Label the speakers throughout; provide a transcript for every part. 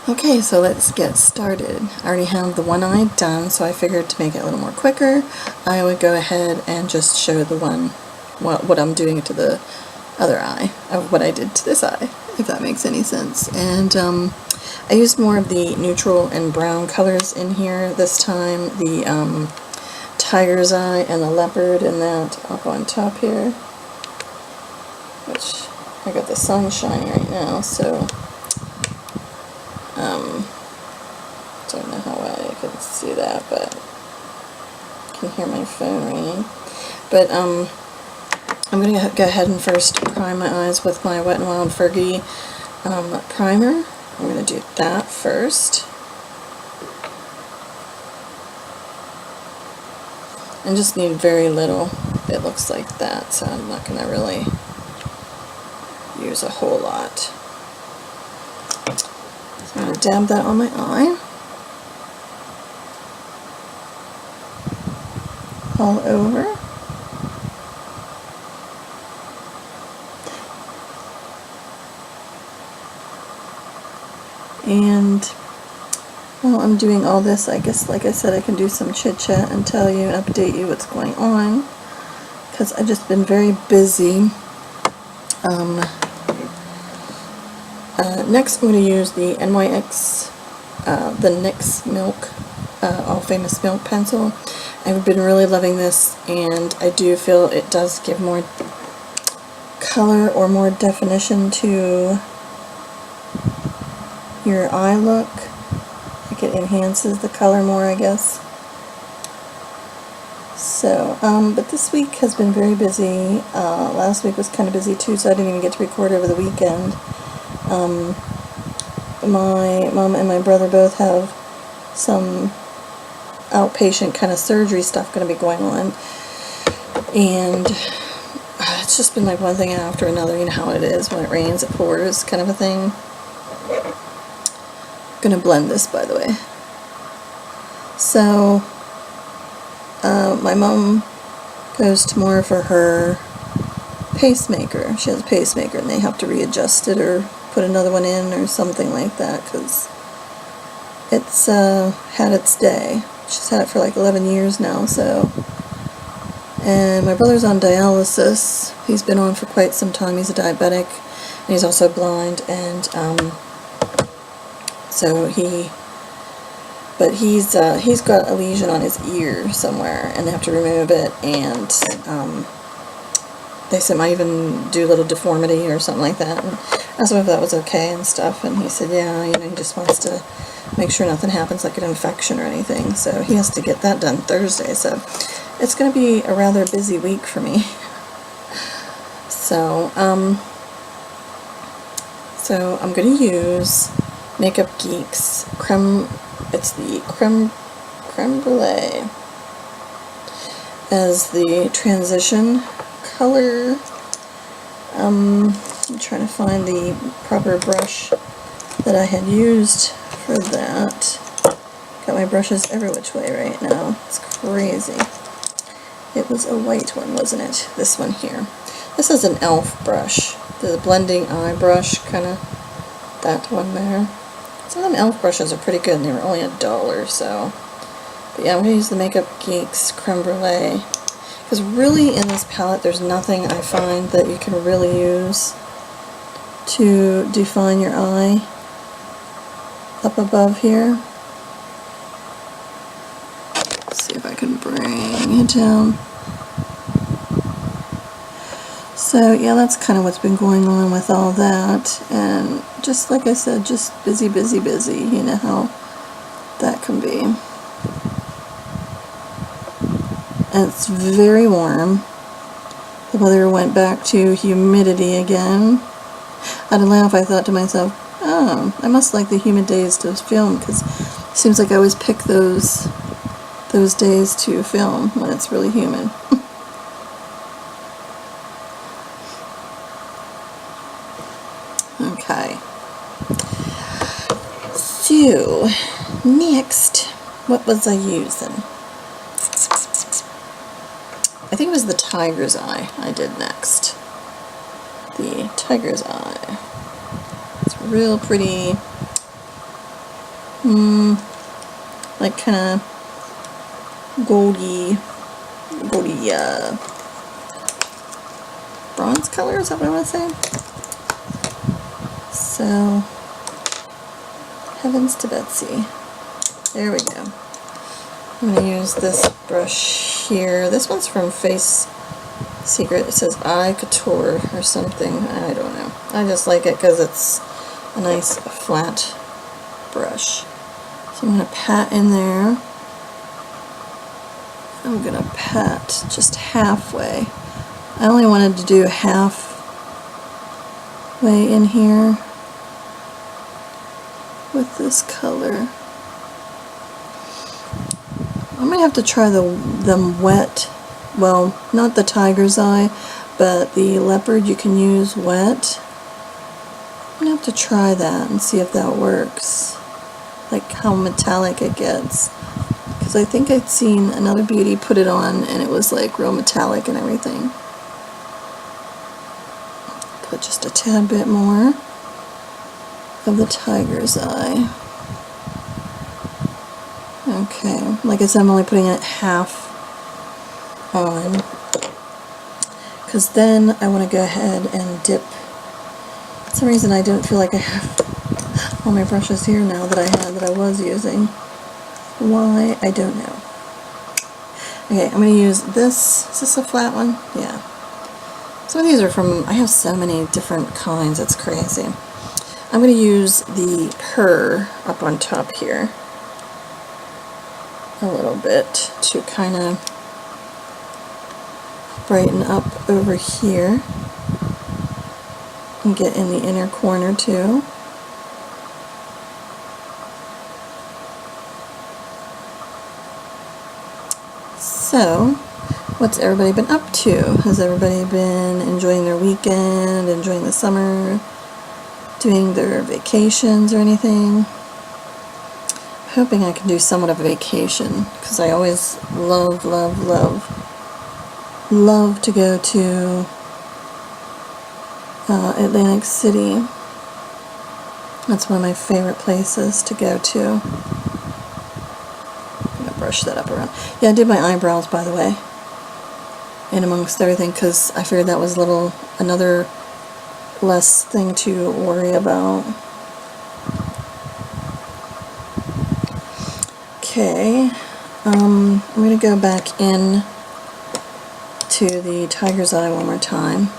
Speaker 1: Okay, so let's get started. I already have the one eye done, so I figured to make it a little more quicker, I would go ahead and just show the one, what I'm doing to the other eye, of what I did to this eye, if that makes any sense. And I used more of the neutral and brown colors in here this time, the tiger's eye and the leopard and that. I'll go on top here, which I got the sun shining right now, so don't know how well you can see that, but I can hear my phone ringing. But I'm going to go ahead and first prime my eyes with my Wet n Wild Fergie primer. I'm going to do that first. And just need very little. It looks like that, so I'm not going to really use a whole lot. So I'm going to dab that on my eye. All over. And while I'm doing all this, I guess, like I said, I can do some chit-chat and tell you and update you what's going on, because I've just been very busy. Next I'm going to use the NYX, the NYX Milk, All Famous Milk pencil. I've been really loving this, and I do feel it does give more color or more definition to your eye look. Like it enhances the color more, I guess. So, but this week has been very busy. Last week was kind of busy too, so I didn't even get to record over the weekend. My mom and my brother both have some outpatient kind of surgery stuff going to be going on, and it's just been like one thing after another. You know how it is, when it rains it pours kind of a thing. I'm going to blend this, by the way. So my mom goes tomorrow for her pacemaker. She has a pacemaker and they have to readjust it or put another one in or something like that, because it's had its day. She's had it for like 11 years now, so. And my brother's on dialysis. He's been on for quite some time. He's a diabetic, and he's also blind, and so he's got a lesion on his ear somewhere, and they have to remove it, and they said might even do a little deformity or something like that. And I asked him if that was okay and stuff, and he said, yeah, you know, he just wants to make sure nothing happens, like an infection or anything. So he has to get that done Thursday. So it's going to be a rather busy week for me. So I'm going to use Makeup Geek's creme. It's the creme brulee as the transition color. I'm trying to find the proper brush that I had used for that. Got my brushes every which way right now. It's crazy. It was a white one, wasn't it? This one here. This is an e.l.f. brush. The blending eye brush, kind of that one there. Some of them e.l.f. brushes are pretty good, and they were only $1, so. But yeah, I'm going to use the Makeup Geek's Creme Brulee. Because really in this palette, there's nothing I find that you can really use to define your eye up above here. Let's see if I can bring it down. So yeah, that's kind of what's been going on with all that, and just like I said, just busy, you know how that can be. And it's very warm. The weather went back to humidity again. I had to laugh. I thought to myself, oh, I must like the humid days to film, because it seems like I always pick those days to film when it's really humid. Okay. So, next, what was I using? I think it was the tiger's eye I did next. The tiger's eye. It's real pretty like kind of goldy, bronze color, is that what I want to say? So, heavens to Betsy. There we go. I'm going to use this brush here. This one's from Face Secret. It says Eye Couture or something. I don't know. I just like it because it's a nice flat brush. So I'm going to pat in there. I'm going to pat just halfway. I only wanted to do halfway in here with this color. I might have to try them wet. Well, not the tiger's eye, but the leopard you can use wet. I'm going to have to try that and see if that works. Like how metallic it gets. Because I think I'd seen another beauty put it on and it was like real metallic and everything. Put just a tad bit more of the tiger's eye. Okay, like I said, I'm only putting it half on, because then I want to go ahead and dip. For some reason I don't feel like I have all my brushes here now that I was using. Why, I don't know. Okay, I'm going to use this. Is this a flat one? Yeah. Some of these are from, I have so many different kinds, it's crazy. I'm going to use the Purr up on top here a little bit to kind of brighten up over here and get in the inner corner too. So, what's everybody been up to? Has everybody been enjoying their weekend, enjoying the summer, doing their vacations or anything? I'm hoping I can do somewhat of a vacation, because I always love to go to Atlantic City. That's one of my favorite places to go to. I'm going to brush that up around. Yeah, I did my eyebrows, by the way, and amongst everything, because I figured that was another less thing to worry about. Okay, I'm going to go back in to the tiger's eye one more time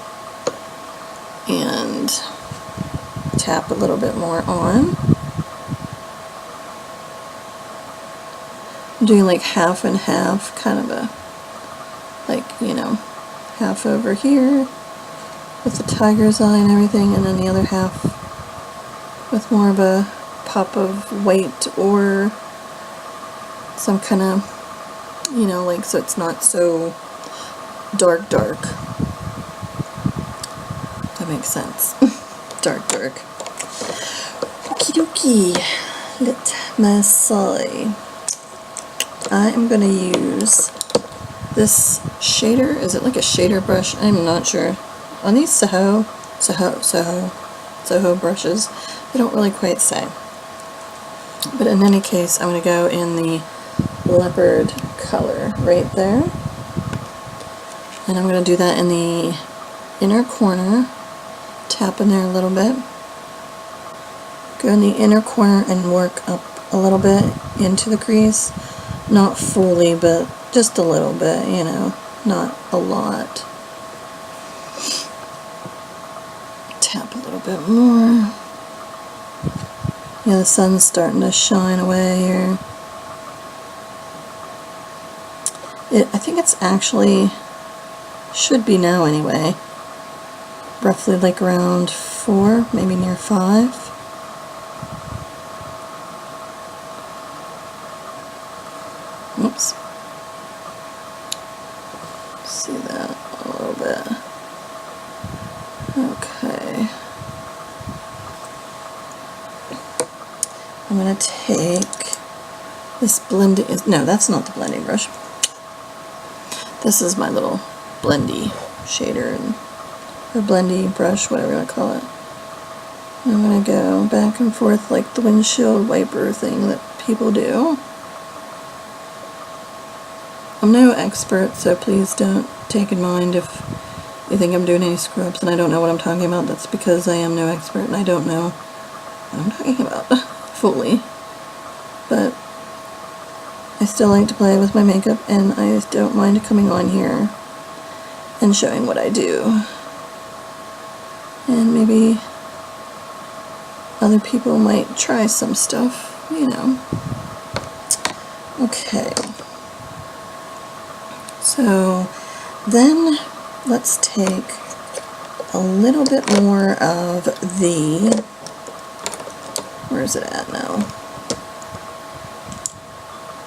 Speaker 1: and tap a little bit more on. I'm doing like half and half, kind of a, like, you know, half over here with the tiger's eye and everything, and then the other half with more of a pop of white or some kind of, you know, like, so it's not so dark. That makes sense. dark. Okie dokie. Let me see. I am going to use this shader. Is it like a shader brush? I'm not sure. On these Soho brushes, they don't really quite say. But in any case, I'm going to go in the leopard color right there, and I'm going to do that in the inner corner, tap in there a little bit, go in the inner corner and work up a little bit into the crease, not fully, but just a little bit, you know, not a lot. Tap a little bit more. Yeah, the sun's starting to shine away here. I think it's actually, should be now anyway, roughly like around 4, maybe near 5. Oops. See that a little bit. Okay. I'm going to take this blending, no, that's not the blending brush. This is my little blendy shader, or blendy brush, whatever you want to call it. I'm going to go back and forth like the windshield wiper thing that people do. I'm no expert, so please don't take in mind if you think I'm doing any scrubs and I don't know what I'm talking about. That's because I am no expert and I don't know what I'm talking about fully. But I still like to play with my makeup, and I don't mind coming on here and showing what I do. And maybe other people might try some stuff, you know. Okay. So then let's take a little bit more of the, where is it at now?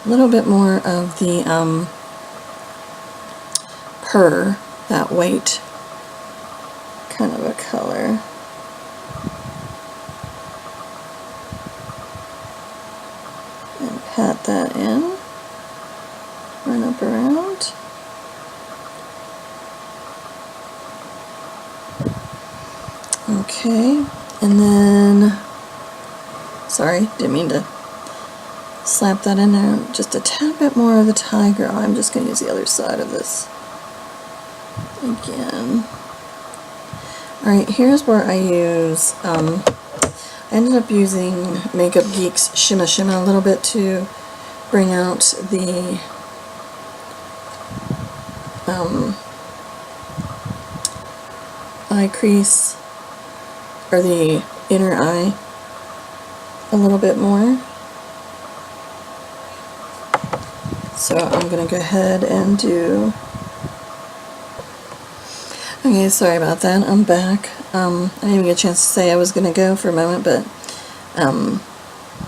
Speaker 1: A little bit more of the Purr, that white kind of a color. And pat that in, run up around. Okay, and then, sorry, didn't mean to slap that in there. Just a tad bit more of the tiger. I'm just going to use the other side of this again. Alright, here's where I use, I ended up using Makeup Geek's Shimma Shimma a little bit to bring out the eye crease, or the inner eye, a little bit more. So I'm going to go ahead and do... Okay, sorry about that. I'm back. I didn't even get a chance to say I was going to go for a moment, but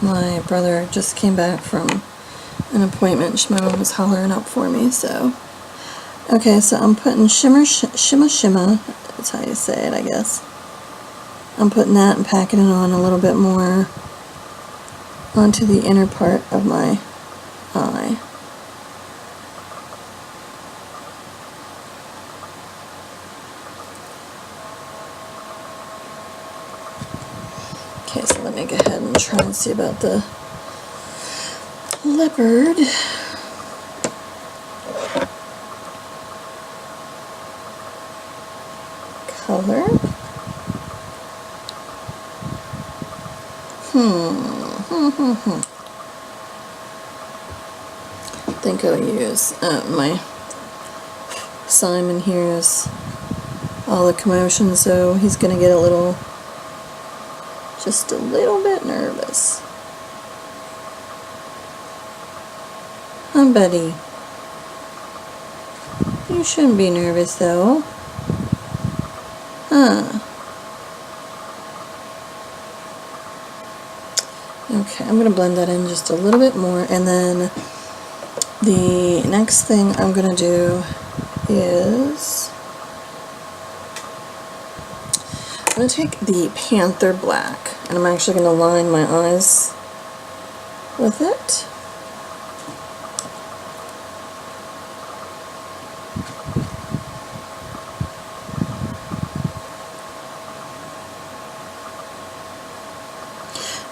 Speaker 1: my brother just came back from an appointment. My mom was hollering up for me, so... Okay, so I'm putting Shimma Shimma, that's how you say it, I guess. I'm putting that and packing it on a little bit more onto the inner part of my eye. Okay, so let me go ahead and try and see about the leopard. Color. I think I'll use my Simon hears all the commotion, so he's gonna get a little, just a little bit nervous. Huh, buddy? You shouldn't be nervous though. Huh. Okay, I'm going to blend that in just a little bit more, and then the next thing I'm going to do is I'm going to take the Panther Black, and I'm actually going to line my eyes with it.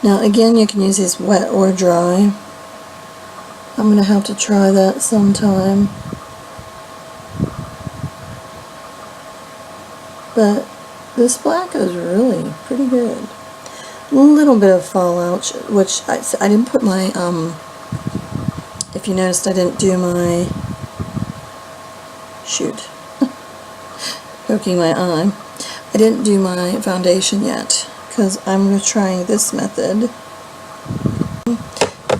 Speaker 1: Now again, you can use these wet or dry. I'm going to have to try that sometime. But this black is really pretty good. A little bit of fallout, which I didn't put my, if you noticed, I didn't do my, shoot, poking my eye. I didn't do my foundation yet, because I'm trying this method.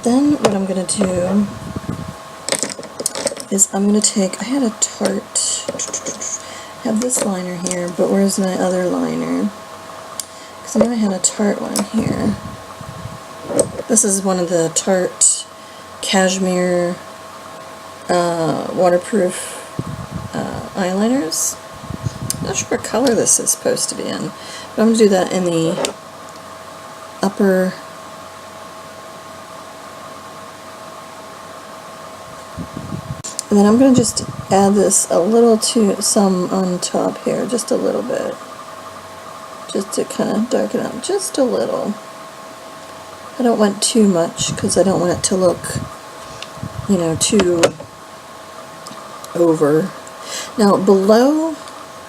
Speaker 1: Then what I'm going to do is I'm going to take, I had a Tarte, I have this liner here, but where's my other liner? Because I know I had a Tarte one here. This is one of the Tarte Cashmere waterproof eyeliners. I'm not sure what color this is supposed to be in, but I'm going to do that in the upper and then I'm going to just add this a little to some on top here, just a little bit, just to kind of darken up just a little. I don't want too much because I don't want it to look, you know, too over. Now below,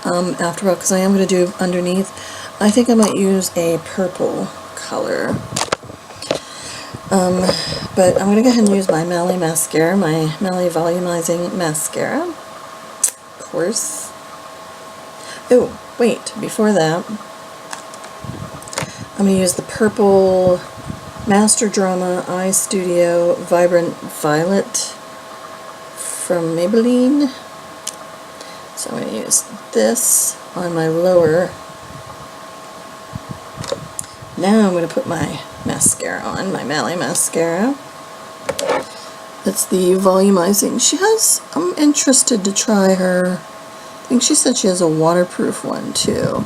Speaker 1: after all, because I am going to do underneath, I think I might use a purple color. But I'm going to go ahead and use my Mally mascara, my Mally volumizing mascara, of course. Oh, wait, before that, I'm going to use the purple Master Drama Eye Studio Vibrant Violet from Maybelline. So I'm going to use this on my lower. Now I'm going to put my mascara on, my Mally mascara. That's the volumizing. She has, I'm interested to try her. I think she said she has a waterproof one too.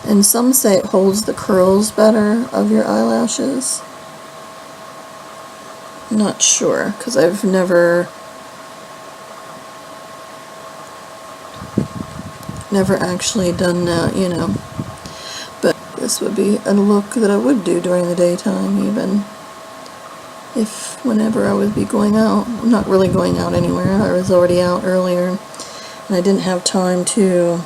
Speaker 1: And some say it holds the curls better of your eyelashes. I'm not sure, because I've never actually done that, you know. But this would be a look that I would do during the daytime, even if whenever I would be going out. I'm not really going out anywhere. I was already out earlier, and I didn't have time to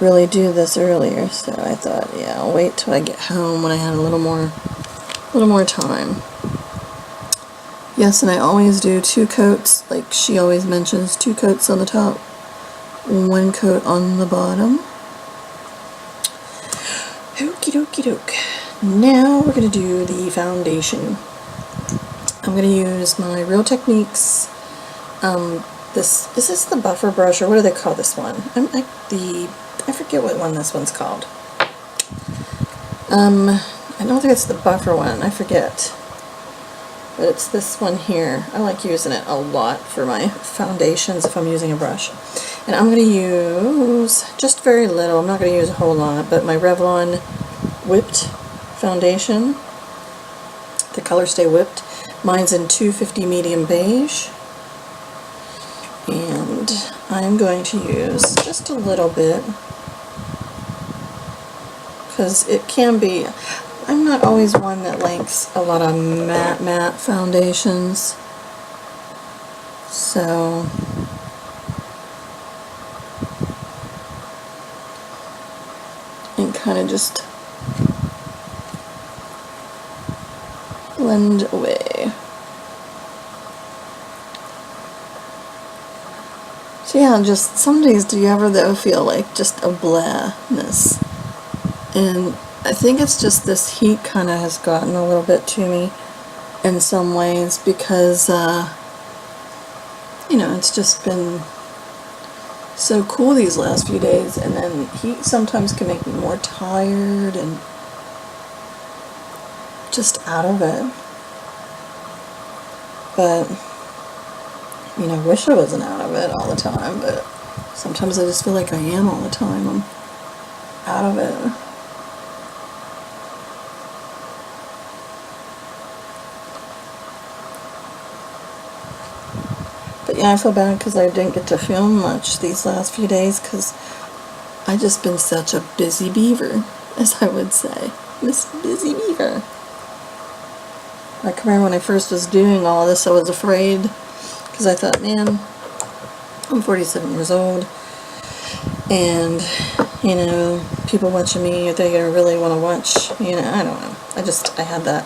Speaker 1: really do this earlier, so I thought, yeah, I'll wait till I get home when I had a little more time. Yes, and I always do 2 coats, like she always mentions, 2 coats on the top, 1 coat on the bottom. Okie dokie doke. Now we're going to do the foundation. I'm going to use my Real Techniques. Is this the buffer brush, or what do they call this one? I forget what one this one's called. I don't think it's the buffer one. I forget. But it's this one here. I like using it a lot for my foundations if I'm using a brush. And I'm going to use just very little. I'm not going to use a whole lot, but my Revlon Whipped foundation. The color Stay Whipped. Mine's in 250 medium beige. And I'm going to use just a little bit, because it can be, I'm not always one that likes a lot of matte foundations, so and kind of just blend away. So yeah, just some days do you ever though feel like just a blahness, and I think it's just this heat kind of has gotten a little bit to me in some ways, because you know, it's just been so cool these last few days, and then heat sometimes can make me more tired and just out of it. But you know, I wish I wasn't out of it all the time, but sometimes I just feel like I am all the time. I'm out of it. But yeah, I feel bad because I didn't get to film much these last few days, because I've just been such a busy beaver, as I would say. This busy beaver. I can remember when I first was doing all this, I was afraid, because I thought, man, I'm 47 years old, and, you know, people watching me, are they going to really want to watch, you know, I don't know. I had that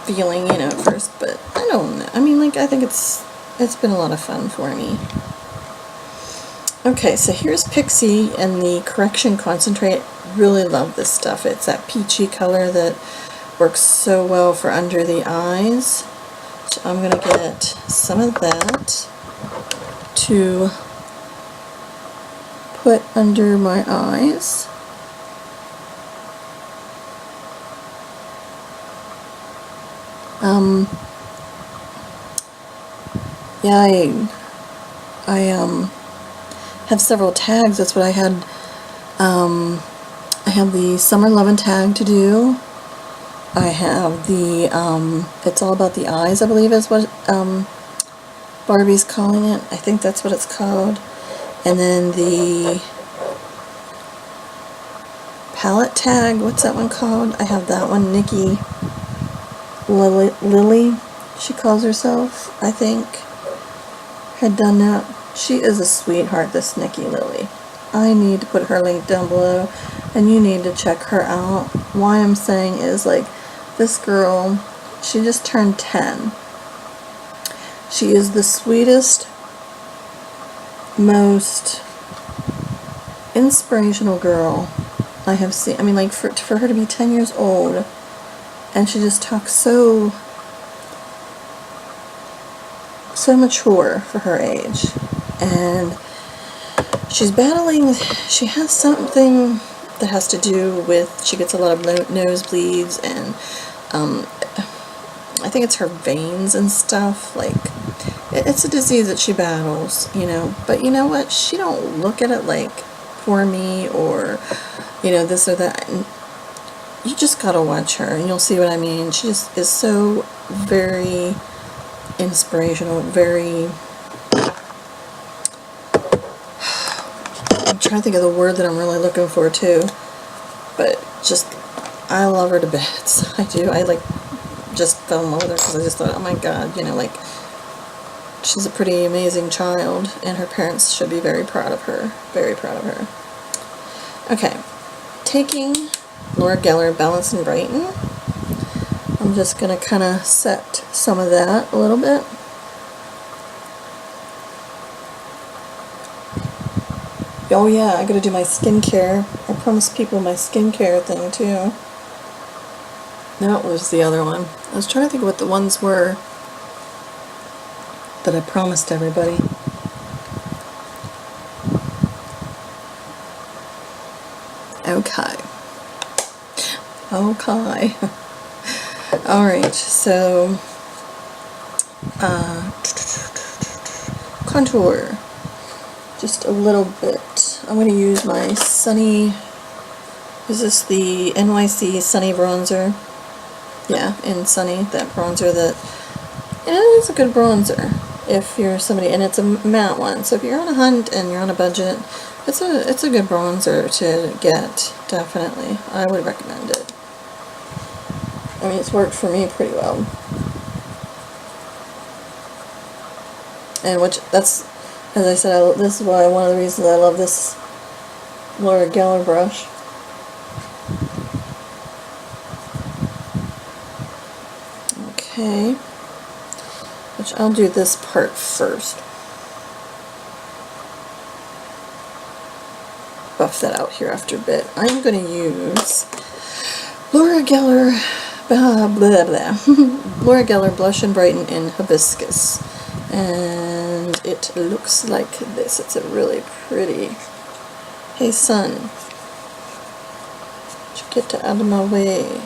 Speaker 1: feeling, you know, at first, but I don't know. I mean, like, I think it's been a lot of fun for me. Okay, so here's Pixie and the Correction Concentrate. Really love this stuff. It's that peachy color that works so well for under the eyes. So I'm going to get some of that to put under my eyes. Yeah, I have several tags. That's what I had. I have the Summer Lovin' tag to do. I have the, It's All About the Eyes, I believe is what Barbie's calling it. I think that's what it's called. And then the palette tag. What's that one called? I have that one. Nikki Lily, she calls herself, I think, had done that. She is a sweetheart, this Nikki Lily. I need to put her link down below, and you need to check her out. Why I'm saying is, like, this girl, she just turned 10. She is the sweetest, most inspirational girl I have seen. I mean, like, for her to be 10 years old, and she just talks so mature for her age. And she's battling, she has something that has to do with, she gets a lot of nosebleeds, and I think it's her veins and stuff. Like, it's a disease that she battles, you know. But you know what? She don't look at it like, poor me, or, you know, this or that. And you just gotta watch her, and you'll see what I mean. She just is so very inspirational, very... I'm trying to think of the word that I'm really looking for, too. But just, I love her to bits. I do. I, like, just fell in love with her because I just thought, oh my god, you know, like, she's a pretty amazing child, and her parents should be very proud of her. Very proud of her. Okay. Taking Laura Geller Balance and Brighten. I'm just going to kind of set some of that a little bit. Oh yeah, I gotta do my skincare. I promised people my skincare thing too. That was the other one. I was trying to think of what the ones were that I promised everybody. Okay. Okay. Alright, so contour. Just a little bit. I'm going to use my Sunny, is this the NYC Sunny bronzer? Yeah, in Sunny, that bronzer that, it is a good bronzer if you're somebody, and it's a matte one, so if you're on a hunt and you're on a budget, it's a good bronzer to get, definitely. I would recommend it. I mean, it's worked for me pretty well. And which, that's, as I said, this is why one of the reasons I love this Laura Geller brush. Okay, which I'll do this part first. Buff that out here after a bit. I'm going to use Laura Geller, blah, blah, blah. Laura Geller Blush and Brighten in Hibiscus. And it looks like this. It's a really pretty... Hey sun, would you get out of my way?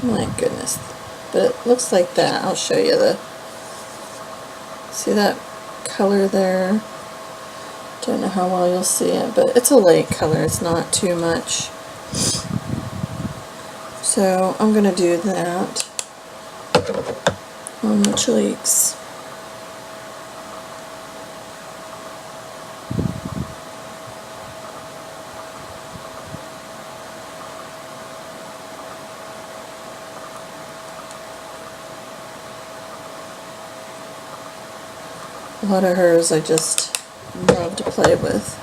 Speaker 1: My goodness. But it looks like that. I'll show you the... See that color there? Don't know how well you'll see it, but it's a light color. It's not too much. So I'm going to do that on the cheeks. A lot of hers I just love to play with.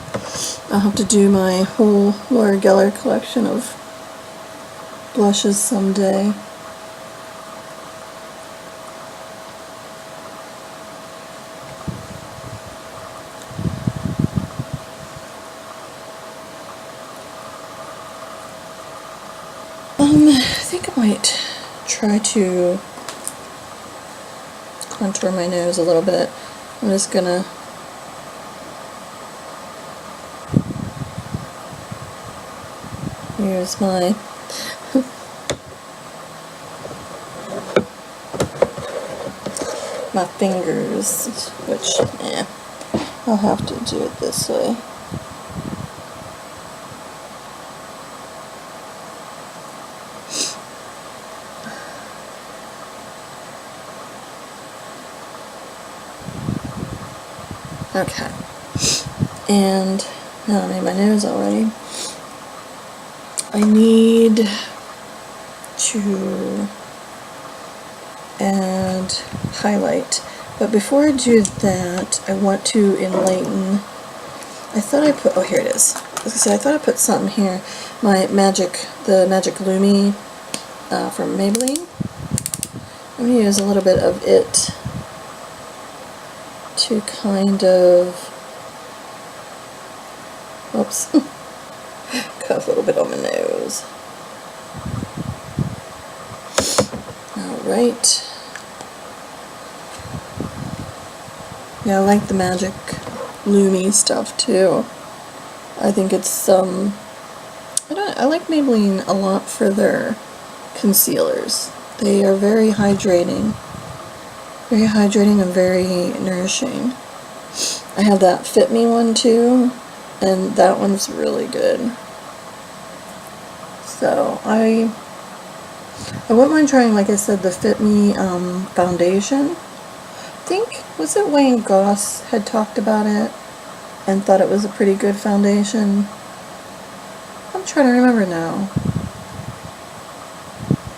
Speaker 1: I'll have to do my whole Laura Geller collection of blushes someday. I think I might try to contour my nose a little bit. I'm just gonna use my my fingers, which, I'll have to do it this way. Okay, and No, I made my nose already. I need to add highlight. But before I do that, I want to enlighten. I thought I put, oh, here it is. I thought I put something here. The Magic Lumi from Maybelline. I'm going to use a little bit of it to kind of, oops, got a little bit on my nose. Alright. Yeah, I like the Magic Lumi stuff too. I think it's, I like Maybelline a lot for their concealers. They are very hydrating and very nourishing. I have that Fit Me one too, and that one's really good. So I wouldn't mind trying, like I said, the Fit Me foundation. I think, was it Wayne Goss had talked about it and thought it was a pretty good foundation? I'm trying to remember now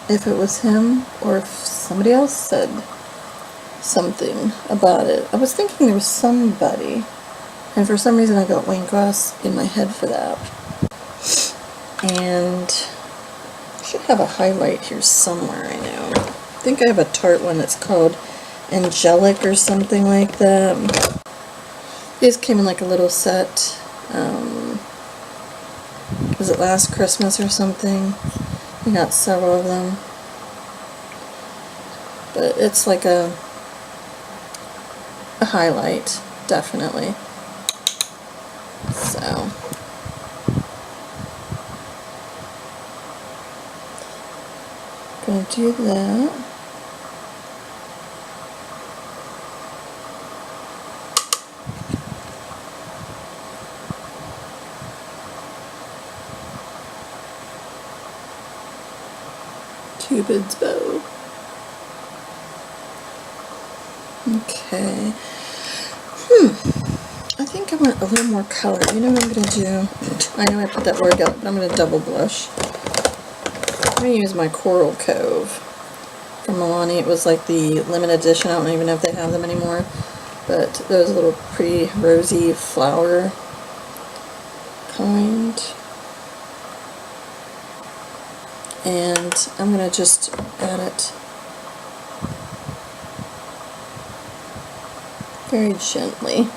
Speaker 1: if it was him or if somebody else said something about it. I was thinking there was somebody, and for some reason I got Wayne Goss in my head for that. And I should have a highlight here somewhere, I know. I think I have a Tarte one that's called Angelic or something like that. These came in like a little set. Was it last Christmas or something? We got several of them. But it's like a highlight, definitely. So gonna do that. Cupid's bow. Okay. I think I want a little more color. You know what I'm going to do? I know I put that word out, but I'm going to double blush. I'm going to use my Coral Cove from Milani. It was like the limited edition. I don't even know if they have them anymore. But those little pretty rosy flower kind. And I'm going to just add it very gently.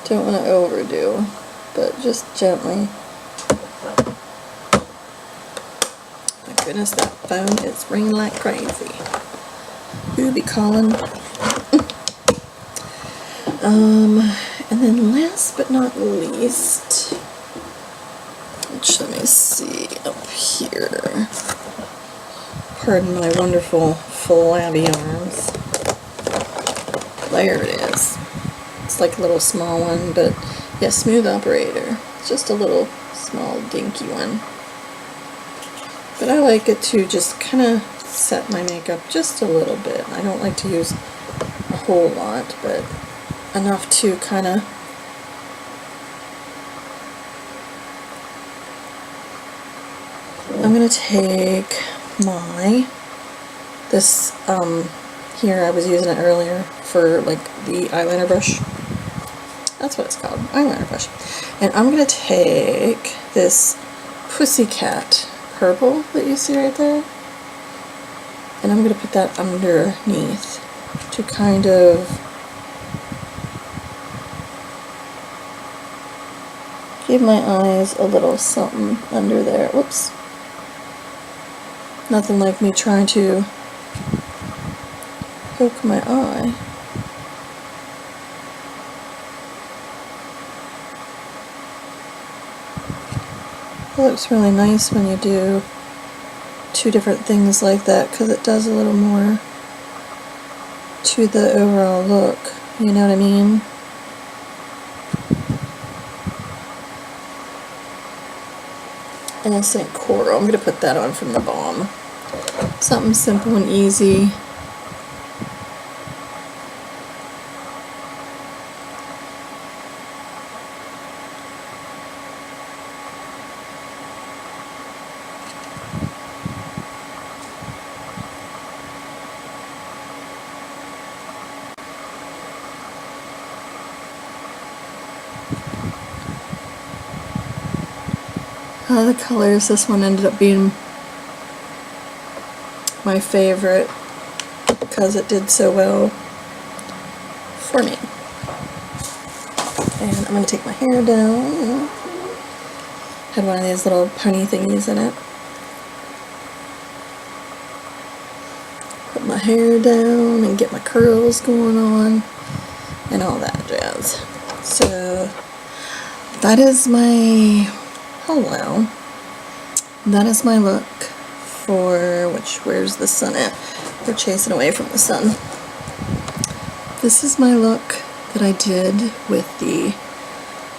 Speaker 1: Don't want to overdo, but just gently. My goodness, that phone is ringing like crazy. Who be calling? And then last but not least, which, let me see up here. Pardon my wonderful flabby arms. There it is. It's like a little small one, but yeah, Smooth Operator. It's just a little small dinky one. But I like it to just kind of set my makeup just a little bit. I don't like to use a whole lot, but enough to kind of I'm going to take this here, I was using it earlier for like the eyeliner brush. That's what it's called, eyeliner brush. And I'm going to take this Pussycat purple that you see right there, and I'm going to put that underneath to kind of give my eyes a little something under there. Whoops. Nothing like me trying to poke my eye. It looks really nice when you do two different things like that, because it does a little more to the overall look. You know what I mean? Innocent Coral. I'm going to put that on from the Balm. Something simple and easy. The colors, this one ended up being my favorite because it did so well for me. And I'm going to take my hair down. Had one of these little pony thingies in it. Put my hair down and get my curls going on and all that jazz. So that is my, hello, that is my look for, where's the sun at? We're chasing away from the sun. This is my look that I did with the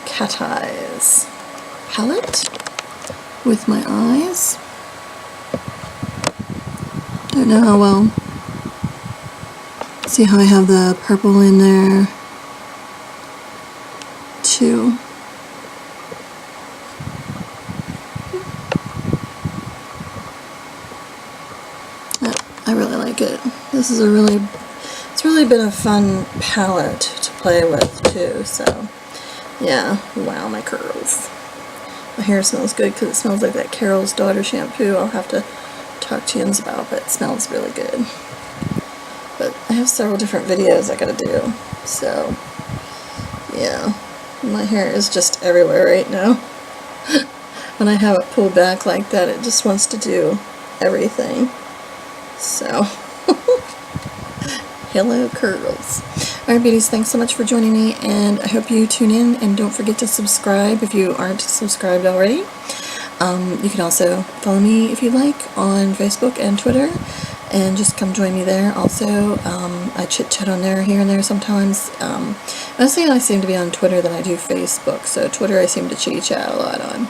Speaker 1: cat eyes palette with my eyes. Don't know how well. See how I have the purple in there too. I really like it. This is it's really been a fun palette to play with too, so yeah. Wow, my curls. My hair smells good because it smells like that Carol's Daughter shampoo I'll have to talk to Jens about, but it smells really good. But I have several different videos I gotta do, so yeah. My hair is just everywhere right now. When I have it pulled back like that, it just wants to do everything. So hello curls. Alright beauties, thanks so much for joining me, and I hope you tune in, and don't forget to subscribe if you aren't subscribed already. You can also follow me if you like on Facebook and Twitter, and just come join me there. Also, I chit-chat on there here and there sometimes. Mostly I seem to be on Twitter than I do Facebook, so Twitter I seem to chit-chat a lot on.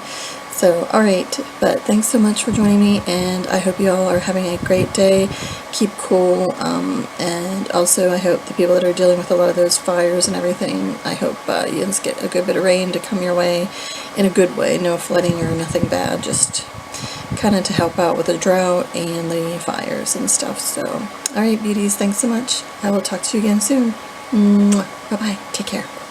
Speaker 1: So, alright, but thanks so much for joining me, and I hope you all are having a great day. Keep cool, and also I hope the people that are dealing with a lot of those fires and everything, I hope you just get a good bit of rain to come your way in a good way. No flooding or nothing bad, just kind of to help out with the drought and the fires and stuff. So, alright beauties, thanks so much. I will talk to you again soon. Bye-bye. Take care.